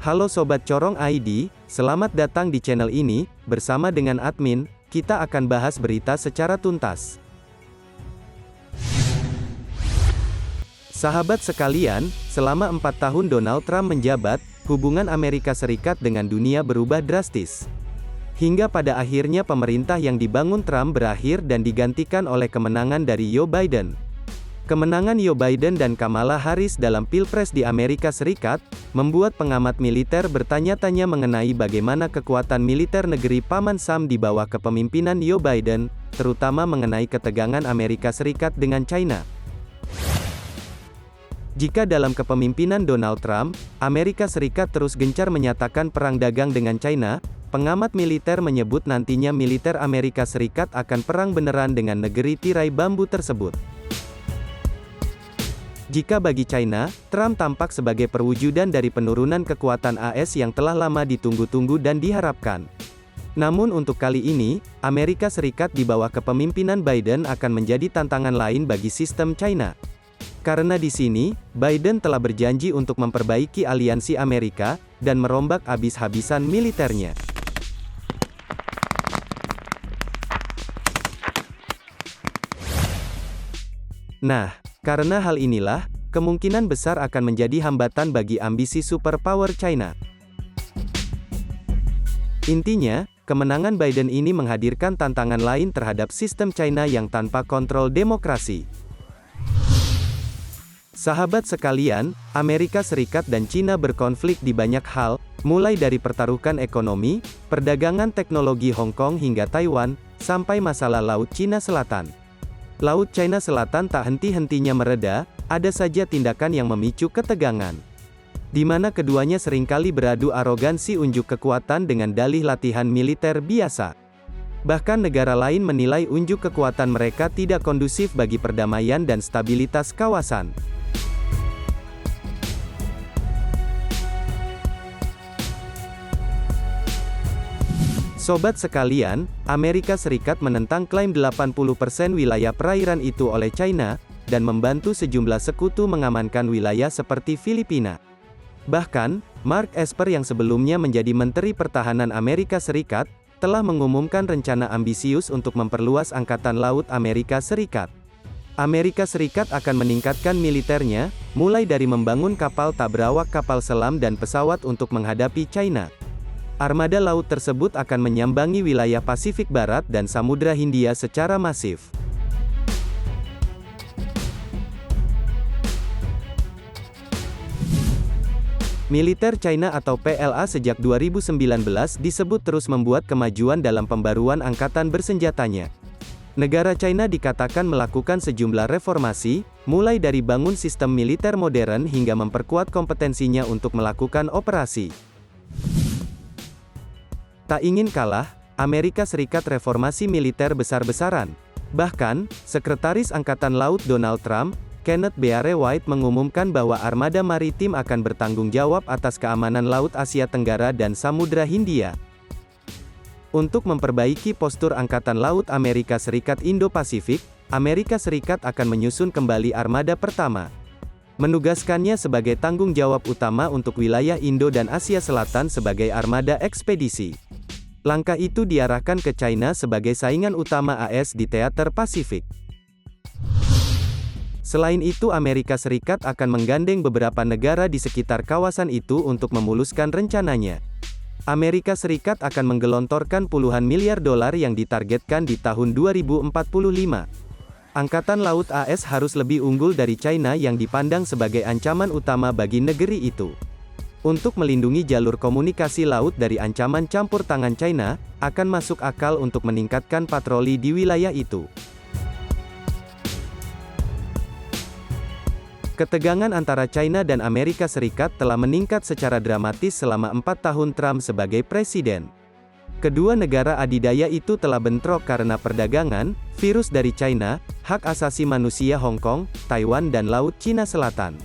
Halo Sobat Corong ID, selamat datang di channel ini. Bersama dengan admin, kita akan bahas berita secara tuntas. Sahabat sekalian, selama 4 tahun Donald Trump menjabat, hubungan Amerika Serikat dengan dunia berubah drastis. Hingga pada akhirnya pemerintah yang dibangun Trump berakhir dan digantikan oleh kemenangan dari Joe Biden. Kemenangan Joe Biden dan Kamala Harris dalam Pilpres di Amerika Serikat, membuat pengamat militer bertanya-tanya mengenai bagaimana kekuatan militer negeri Paman Sam di bawah kepemimpinan Joe Biden, terutama mengenai ketegangan Amerika Serikat dengan China. Jika dalam kepemimpinan Donald Trump, Amerika Serikat terus gencar menyatakan perang dagang dengan China, pengamat militer menyebut nantinya militer Amerika Serikat akan perang beneran dengan negeri tirai bambu tersebut. Jika bagi China, Trump tampak sebagai perwujudan dari penurunan kekuatan AS yang telah lama ditunggu-tunggu dan diharapkan. Namun untuk kali ini, Amerika Serikat di bawah kepemimpinan Biden akan menjadi tantangan lain bagi sistem China. Karena di sini, Biden telah berjanji untuk memperbaiki aliansi Amerika, dan merombak habis-habisan militernya. Nah, karena hal inilah, kemungkinan besar akan menjadi hambatan bagi ambisi superpower China. Intinya, kemenangan Biden ini menghadirkan tantangan lain terhadap sistem China yang tanpa kontrol demokrasi. Sahabat sekalian, Amerika Serikat dan China berkonflik di banyak hal, mulai dari pertaruhan ekonomi, perdagangan teknologi Hong Kong hingga Taiwan, sampai masalah Laut Cina Selatan. Laut China Selatan tak henti-hentinya mereda, ada saja tindakan yang memicu ketegangan. Di mana keduanya seringkali beradu arogansi unjuk kekuatan dengan dalih latihan militer biasa. Bahkan negara lain menilai unjuk kekuatan mereka tidak kondusif bagi perdamaian dan stabilitas kawasan. Sobat sekalian, Amerika Serikat menentang klaim 80% wilayah perairan itu oleh China, dan membantu sejumlah sekutu mengamankan wilayah seperti Filipina. Bahkan, Mark Esper yang sebelumnya menjadi Menteri Pertahanan Amerika Serikat, telah mengumumkan rencana ambisius untuk memperluas Angkatan Laut Amerika Serikat. Amerika Serikat akan meningkatkan militernya, mulai dari membangun kapal tak berawak kapal selam dan pesawat untuk menghadapi China. Armada laut tersebut akan menyambangi wilayah Pasifik Barat dan Samudra Hindia secara masif. Militer China atau PLA sejak 2019 disebut terus membuat kemajuan dalam pembaruan angkatan bersenjatanya. Negara China dikatakan melakukan sejumlah reformasi, mulai dari bangun sistem militer modern hingga memperkuat kompetensinya untuk melakukan operasi. Tak ingin kalah, Amerika Serikat reformasi militer besar-besaran. Bahkan, Sekretaris Angkatan Laut Donald Trump, Kenneth Beare White mengumumkan bahwa armada maritim akan bertanggung jawab atas keamanan Laut Asia Tenggara dan Samudra Hindia. Untuk memperbaiki postur Angkatan Laut Amerika Serikat Indo-Pasifik, Amerika Serikat akan menyusun kembali armada pertama. Menugaskannya sebagai tanggung jawab utama untuk wilayah Indo dan Asia Selatan sebagai armada ekspedisi. Langkah itu diarahkan ke China sebagai saingan utama AS di teater Pasifik. Selain itu Amerika Serikat akan menggandeng beberapa negara di sekitar kawasan itu untuk memuluskan rencananya. Amerika Serikat akan menggelontorkan puluhan miliar dolar yang ditargetkan di tahun 2045. Angkatan Laut AS harus lebih unggul dari China yang dipandang sebagai ancaman utama bagi negeri itu. Untuk melindungi jalur komunikasi laut dari ancaman campur tangan China, akan masuk akal untuk meningkatkan patroli di wilayah itu. Ketegangan antara China dan Amerika Serikat telah meningkat secara dramatis selama 4 tahun Trump sebagai presiden. Kedua negara adidaya itu telah bentrok karena perdagangan, virus dari China, hak asasi manusia Hong Kong, Taiwan dan Laut Cina Selatan.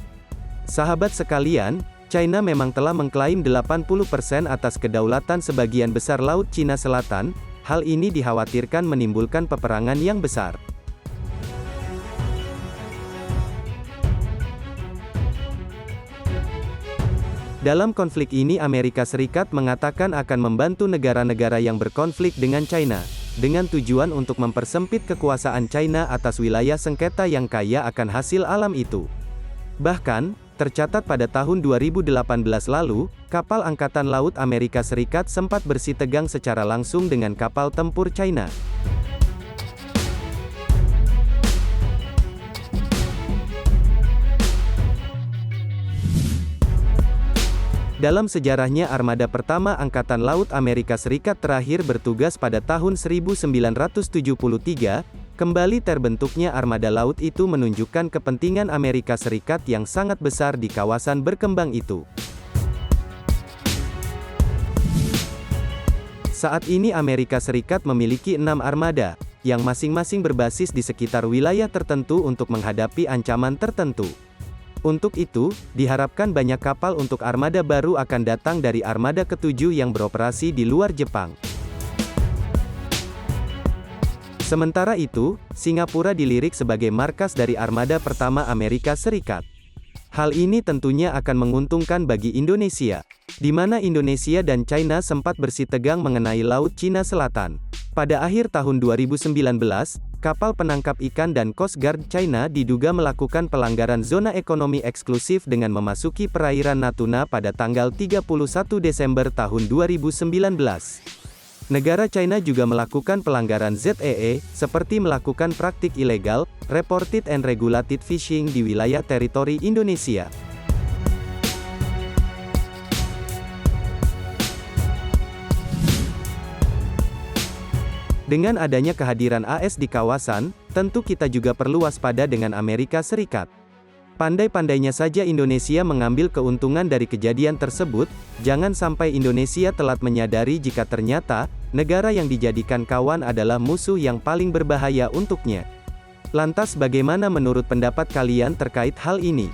Sahabat sekalian, China memang telah mengklaim 80% atas kedaulatan sebagian besar Laut Cina Selatan, hal ini dikhawatirkan menimbulkan peperangan yang besar. Dalam konflik ini Amerika Serikat mengatakan akan membantu negara-negara yang berkonflik dengan China, dengan tujuan untuk mempersempit kekuasaan China atas wilayah sengketa yang kaya akan hasil alam itu. Bahkan, tercatat pada tahun 2018 lalu, kapal Angkatan Laut Amerika Serikat sempat bersitegang secara langsung dengan kapal tempur China. Dalam sejarahnya armada pertama Angkatan Laut Amerika Serikat terakhir bertugas pada tahun 1973, kembali terbentuknya armada laut itu menunjukkan kepentingan Amerika Serikat yang sangat besar di kawasan berkembang itu. Saat ini Amerika Serikat memiliki 6 armada, yang masing-masing berbasis di sekitar wilayah tertentu untuk menghadapi ancaman tertentu. Untuk itu, diharapkan banyak kapal untuk armada baru akan datang dari armada ke-7 yang beroperasi di luar Jepang. Sementara itu, Singapura dilirik sebagai markas dari armada pertama Amerika Serikat. Hal ini tentunya akan menguntungkan bagi Indonesia, di mana Indonesia dan China sempat bersitegang mengenai Laut Cina Selatan. Pada akhir tahun 2019, kapal penangkap ikan dan Coast Guard China diduga melakukan pelanggaran zona ekonomi eksklusif dengan memasuki perairan Natuna pada tanggal 31 Desember tahun 2019. Negara China juga melakukan pelanggaran ZEE, seperti melakukan praktik ilegal, reported and regulated fishing di wilayah teritori Indonesia. Dengan adanya kehadiran AS di kawasan, tentu kita juga perlu waspada dengan Amerika Serikat. Pandai-pandainya saja Indonesia mengambil keuntungan dari kejadian tersebut, jangan sampai Indonesia telat menyadari jika ternyata, negara yang dijadikan kawan adalah musuh yang paling berbahaya untuknya. Lantas bagaimana menurut pendapat kalian terkait hal ini?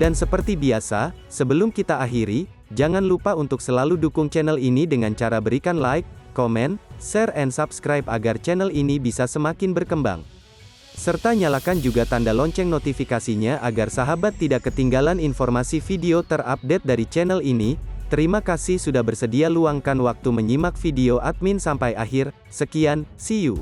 Dan seperti biasa, sebelum kita akhiri, jangan lupa untuk selalu dukung channel ini dengan cara berikan like, komen, share and subscribe agar channel ini bisa semakin berkembang. Serta nyalakan juga tanda lonceng notifikasinya agar sahabat tidak ketinggalan informasi video terupdate dari channel ini. Terima kasih sudah bersedia luangkan waktu menyimak video admin sampai akhir. Sekian, see you.